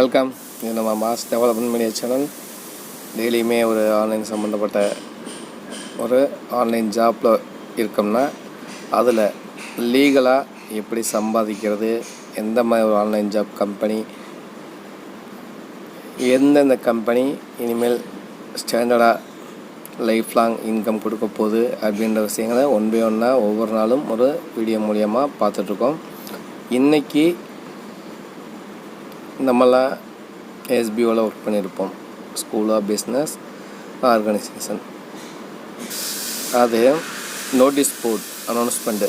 Welcome. இது நம்ம mass development media channel. டெய்லியுமே ஒரு ஆன்லைன் சம்மந்தப்பட்ட ஒரு ஆன்லைன் ஜாப்பில் இருக்கோம்னா அதில் லீகலாக எப்படி சம்பாதிக்கிறது, எந்த மாதிரி ஒரு ஆன்லைன் ஜாப் கம்பெனி, எந்தெந்த கம்பெனி இனிமேல் ஸ்டாண்டர்டாக லைஃப் லாங் இன்கம் கொடுக்க போகுது அப்படின்ற விஷயங்களை ஒன் பை ஒன்னாக ஒவ்வொரு நாளும் ஒரு வீடியோ மூலியமாக பார்த்துட்ருக்கோம். இன்றைக்கி நம்மளாம் எஸ்பிஓவில் ஒர்க் பண்ணியிருப்போம், ஸ்கூல் ஆஃப் பிஸ்னஸ் ஆர்கனைசேஷன். அது நோட்டீஸ் போர்ட் அனௌன்ஸ்மெண்ட்டு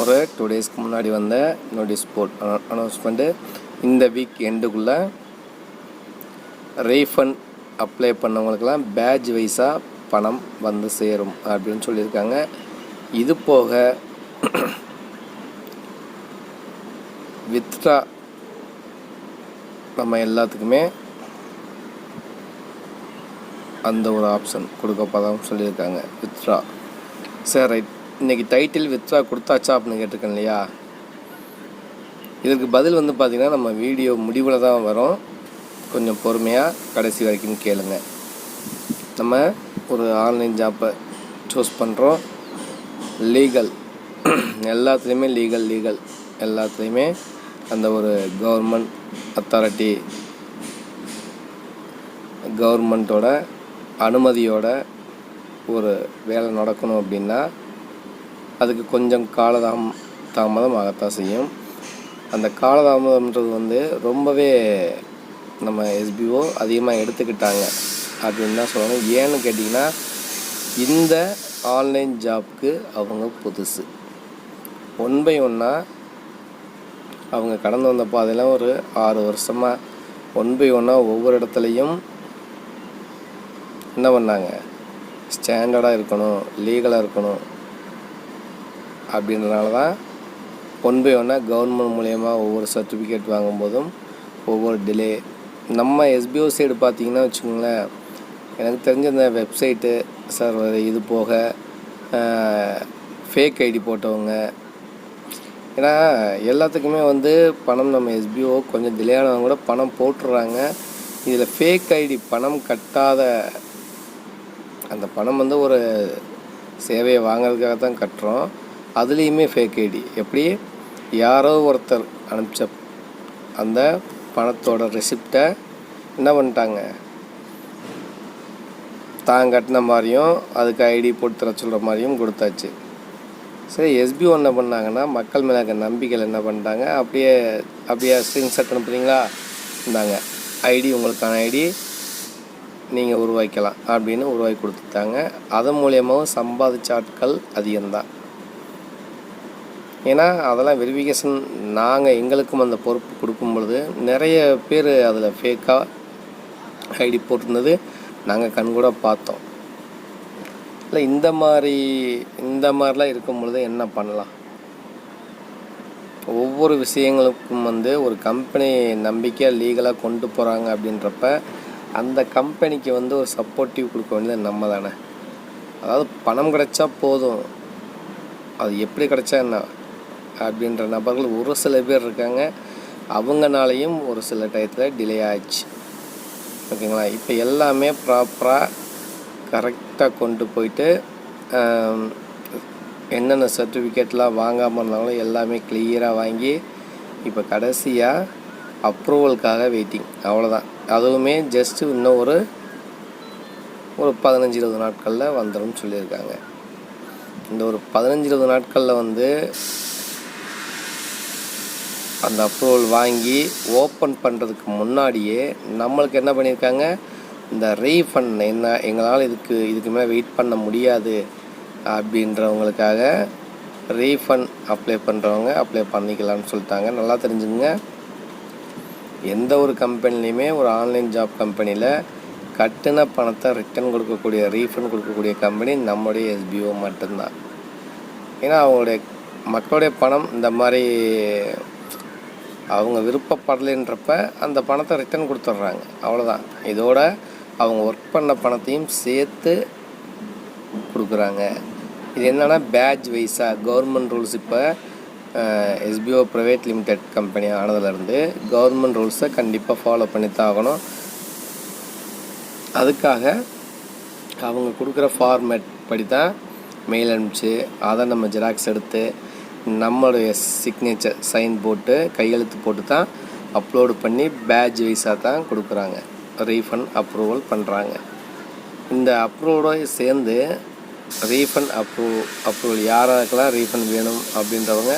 ஒரு 2 டேஸ்க்கு முன்னாடி வந்த நோட்டீஸ் போர்ட் அனௌன்ஸ்மெண்ட்டு இந்த வீக் எண்டுக்குள்ளே ரீஃபண்ட் அப்ளை பண்ணவங்களுக்கெல்லாம் பேட்ச் வைஸாக பணம் வந்து சேரும் அப்படின்னு சொல்லியிருக்காங்க. இது போக வித்ட்ரா நம்ம எல்லாத்துக்குமே அந்த ஒரு ஆப்ஷன் கொடுக்கப்பதான் சொல்லியிருக்காங்க, வித்ட்ரா. சரி, ரைட். இன்றைக்கி டைட்டில் வித்ட்ரா கொடுத்தாச்சா அப்படின்னு கேட்டிருக்கேன் இல்லையா? இதற்கு பதில் பார்த்திங்கன்னா நம்ம வீடியோ முடிவில் தான் வரும். கொஞ்சம் பொறுமையாக கடைசி வரைக்கும் கேளுங்க. நம்ம ஒரு ஆன்லைன் ஜாப்பை சூஸ் பண்ணுறோம். லீகல் எல்லாத்துலேயுமே லீகல் எல்லாத்துலேயுமே அந்த ஒரு கவர்மெண்ட் அத்தாரிட்டி, கவர்மெண்ட்டோட அனுமதியோட ஒரு வேலை நடக்கணும் அப்படின்னா அதுக்கு கொஞ்சம் தாமதம் ஆகத்தான் செய்யும். அந்த காலதாமதம்ன்றது ரொம்பவே நம்ம எஸ்பிஓ அதிகமாக எடுத்துக்கிட்டாங்க அப்படின்னு தான் சொல்லணும். ஏன்னு கேட்டிங்கன்னா, இந்த ஆன்லைன் ஜாப்க்கு அவங்க புதுசு. ஒன் பை ஒன்னாக அவங்க கடந்து வந்த பாதையெல்லாம் ஒரு 6 வருஷமாக ஒன் பை ஒன்னாக ஒவ்வொரு இடத்துலையும் என்ன பண்ணாங்க, ஸ்டாண்டர்டாக இருக்கணும், லீகலாக இருக்கணும் அப்படின்றனால தான் ஒன் பை ஒன்னாக கவர்மெண்ட் மூலயமா ஒவ்வொரு சர்டிஃபிகேட் வாங்கும்போதும் ஒவ்வொரு டிலே. நம்ம எஸ்பிஓ சைடு பார்த்திங்கன்னா வச்சுக்கோங்களேன், எனக்கு தெரிஞ்ச இந்த வெப்சைட்டு சர்வர், இது போக ஃபேக் ஐடி போட்டவங்க, ஏன்னா எல்லாத்துக்குமே பணம் நம்ம எஸ்பிஓ கொஞ்சம் டிலே ஆனவங்க கூட பணம் போட்டுடுறாங்க. இதில் ஃபேக் ஐடி பணம் கட்டாத அந்த பணம் ஒரு சேவையை வாங்கிறதுக்காக தான் கட்டுறோம். அதுலேயுமே ஃபேக் ஐடி, எப்படி யாரோ ஒருத்தர் அனுப்பிச்ச அந்த பணத்தோட ரெசிப்டை என்ன பண்ணிட்டாங்க, தான் கட்டின மாதிரியும் அதுக்கு ஐடி போட்டு தர சொல்கிற மாதிரியும் கொடுத்தாச்சு. சரி, எஸ்பிஓ என்ன பண்ணாங்கன்னா, மக்கள் மேலே இருக்க நம்பிக்கையில் என்ன பண்ணிட்டாங்க, அப்படியே ஸ்க்ரீன்ஷாட் அனுப்புறீங்களா, இந்தாங்க ஐடி, உங்களுக்கான ஐடி நீங்கள் உருவாக்கலாம் அப்படின்னு உருவாக்கி கொடுத்துட்டாங்க. அதன் மூலியமாகவும் சம்பாதிச்ச ஆட்கள் அதிகம்தான். ஏன்னா அதெல்லாம் வெரிஃபிகேஷன் எங்களுக்கும் அந்த பொறுப்பு கொடுக்கும் பொழுது நிறைய பேர் அதில் ஃபேக்காக ஐடி போட்டிருந்தது நாங்கள் கண்கூட பார்த்தோம். இல்லை, இந்த மாதிரிலாம் இருக்கும் பொழுது என்ன பண்ணலாம்? ஒவ்வொரு விஷயங்களுக்கும் ஒரு கம்பெனி நம்பிக்கையாக லீகலாக கொண்டு போகிறாங்க அப்படின்றப்ப அந்த கம்பெனிக்கு ஒரு சப்போர்ட்டிவ் கொடுக்க வேண்டியது நம்ம தானே. அதாவது பணம் கிடைச்சா போதும், அது எப்படி கிடைச்சா என்ன அப்படின்ற நபர்கள் ஒரு சில பேர் இருக்காங்க. அவங்கனாலையும் ஒரு சில டயத்தில் டிலே ஆயிடுச்சு. ஓகேங்களா? இப்போ எல்லாமே ப்ராப்பராக கரெக்டாக கொண்டு போயிட்டு என்னென்ன சர்டிஃபிகேட்லாம் வாங்காமல் இருந்தாலும் எல்லாமே கிளியராக வாங்கி இப்போ கடைசியாக அப்ரூவலுக்காக வெயிட்டிங், அவ்வளோதான். அதுவுமே ஜஸ்ட்டு இன்னும் ஒரு 15-20 நாட்களில் வந்துடும் சொல்லியிருக்காங்க. இந்த ஒரு 15-20 நாட்களில் அந்த அப்ரூவல் வாங்கி ஓப்பன் பண்ணுறதுக்கு முன்னாடியே நம்மளுக்கு என்ன பண்ணியிருக்காங்க, இந்த ரீஃபண்ட் எங்களால் இதுக்கு மேலே வெயிட் பண்ண முடியாது அப்படின்றவங்களுக்காக ரீஃபண்ட் அப்ளை பண்ணுறவங்க அப்ளை பண்ணிக்கலாம்னு சொல்லிட்டாங்க. நல்லா தெரிஞ்சுங்க, எந்த ஒரு கம்பெனிலையுமே ஒரு ஆன்லைன் ஜாப் கம்பெனியில் கட்டின பணத்தை ரிட்டர்ன் கொடுக்கக்கூடிய, ரீஃபண்ட் கொடுக்கக்கூடிய கம்பெனி நம்முடைய எஸ்பிஓ மட்டும்தான். ஏன்னா மக்களுடைய பணம் இந்த மாதிரி அவங்க விருப்பப்படலைன்றப்ப அந்த பணத்தை ரிட்டர்ன் கொடுத்துட்றாங்க, அவ்வளோதான். இதோட அவங்க ஒர்க் பண்ண பணத்தையும் சேர்த்து கொடுக்குறாங்க. இது என்னென்னா பேட்ச் வைஸாக கவர்மெண்ட் ரூல்ஸ் இப்போ எஸ்பிஓ ப்ரைவேட் லிமிடெட் கம்பெனி ஆனதுலேருந்து கவர்மெண்ட் ரூல்ஸை கண்டிப்பாக ஃபாலோ பண்ணி தான் ஆகணும். அதுக்காக அவங்க கொடுக்குற ஃபார்மேட் படி தான் மெயில் அனுப்பிச்சு அதை நம்ம ஜெராக்ஸ் எடுத்து நம்மளுடைய சிக்னேச்சர் சைன் போட்டு கையெழுத்து போட்டு தான் அப்லோடு பண்ணி பேட்ச் வைஸாக தான் கொடுக்குறாங்க, ரீஃபண்ட் அப்ரூவல் பண்ணுறாங்க. இந்த அப்ரூவோடு சேர்ந்து ரீஃபண்ட் அப்ரூவல் யாராருக்கெல்லாம் ரீஃபண்ட் வேணும் அப்படின்றவங்க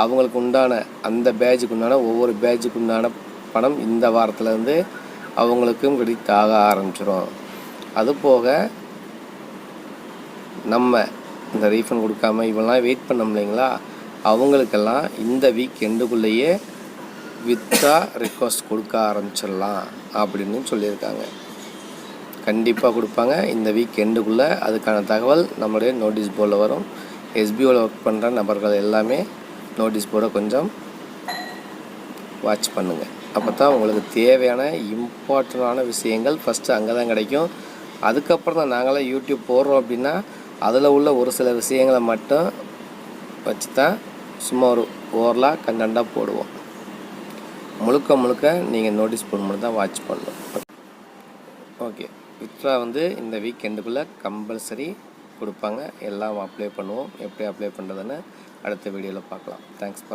அவங்களுக்கு உண்டான அந்த பேட்சுக்கு உண்டான ஒவ்வொரு பேட்சுக்கு உண்டான பணம் இந்த வாரத்துலேருந்து அவங்களுக்கும் கிரெடிட் ஆக ஆரம்பிச்சிடும். அதுபோக நம்ம இந்த ரீஃபண்ட் கொடுக்காம இவெல்லாம் வெயிட் பண்ணோம் இல்லைங்களா, அவங்களுக்கெல்லாம் இந்த வீக் எண்டுக்குள்ளேயே வித்ட்ரா ரிக்வஸ்ட் கொடுக்க ஆரம்பிச்சிடலாம் அப்படின்னு சொல்லியிருக்காங்க. கண்டிப்பாக கொடுப்பாங்க இந்த வீக் எண்டுக்குள்ளே. அதுக்கான தகவல் நம்மளுடைய நோட்டீஸ் போர்டில் வரும். எஸ்பிஓவில் ஒர்க் பண்ணுற நபர்கள் எல்லாமே நோட்டீஸ் போர்டை கொஞ்சம் வாட்ச் பண்ணுங்கள். அப்போ தான் உங்களுக்கு தேவையான இம்பார்ட்டண்டான விஷயங்கள் ஃபஸ்ட்டு அங்கே தான் கிடைக்கும். அதுக்கப்புறம் தான் நாங்களாம் யூடியூப் போடுறோம் அப்படின்னா அதில் உள்ள ஒரு சில விஷயங்களை மட்டும் வச்சு தான் சும்மா ஒரு ஓவரலாக கண்டென்ட்டாக போடுவோம். முழுக்க நீங்கள் நோட்டீஸ் போர்டு மட்டும் தான் வாட்ச் பண்ணணும். ஓகே, வித்ட்ரா இந்த வீக் எண்டுக்குள்ளே கம்பல்சரி கொடுப்பாங்க. எல்லாம் அப்ளை பண்ணுவோம். எப்படி அப்ளை பண்ணுறதுன்னு அடுத்த வீடியோவில் பார்க்கலாம். Thanks for